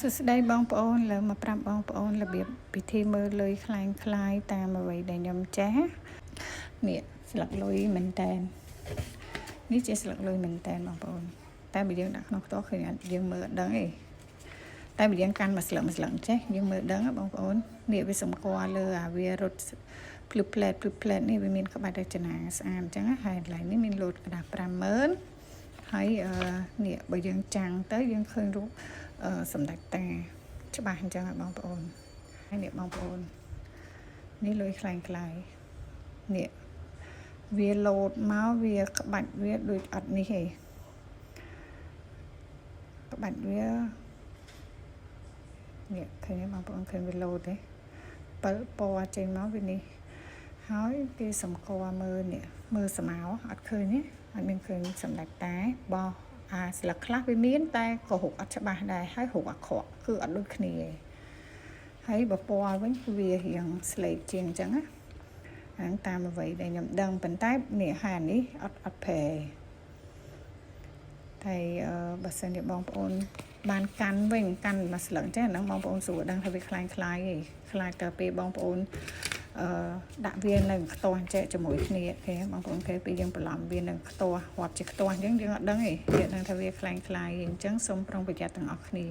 សួស្តីបងប្អូនលើមកប្រាប់បងប្អូនរបៀបពិធីមើលលុយខ្លាយតាមអ្វីដែលខ្ញុំចេះនេះស្លឹកលុយមែនតែននេះជាស្លឹកលុយមែនតែនបងប្អូនតែបើយើងដាក់ក្នុងខ្ទោះឃើញយើងមើលអត់ដឹងទេតែបើយើងកាន់មួយស្លឹកចេះយើងមើលដឹងបងប្អូននេះវាសម្គាល់លើវារត់ភ្លឹបផ្លែតនេះវាមានក្បាច់រចនាស្អាតអញ្ចឹងហើយកន្លែងនេះមានលោតក្តារ 50000 ហើយនេះបើយើងចាំងទៅយើងឃើញរូបសម្ដេចតាច្បាស់អញ្ចឹងបងប្អូនហើយនេះបងប្អូននេះលុយខ្លាំងនេះវាលោតមកវាក្បាច់វាដូចអត់នេះទេក្បាច់វានេះឃើញបងប្អូនឃើញវាលោតទេ7ពណ៌ចេញមកវានេះហើយគេសម្គាល់មើលនេះមើលស្មៅអត់ឃើញទេអត់មានឃើញសម្ដេចតាបោះស្លឹកខ្លះវាមានតែក៏រូបអត់ច្បាស់ដែរហើយរូបអាក្រក់គឺអត់ដូចគ្នាទេហើយបើពណ៌វិញគឺវារៀងស្លេកជាងអញ្ចឹងណាហ្នឹងតាមអ្វីដែលខ្ញុំដឹងប៉ុន្តែនេះហានេះអត់ប្រែតែបើសិនជាបងប្អូនបានកាន់វិញកាន់មួយស្លឹកអញ្ចឹងហ្នឹងបងប្អូនស្រួលដឹងថាវាខ្លាយឯងខ្លាចទៅពេលបងប្អូនដាក់វានៅខ្ទាស់ចែកជាមួយគ្នាគេបងប្អូនគេពេលយើងបន្លំវានៅខ្ទាស់រាប់ជាខ្ទាស់អញ្ចឹងយើងអត់ដឹងទេយើងដឹងថាវាខ្លាយអញ្ចឹងសូមប្រុងប្រយ័ត្នទាំងអស់គ្នា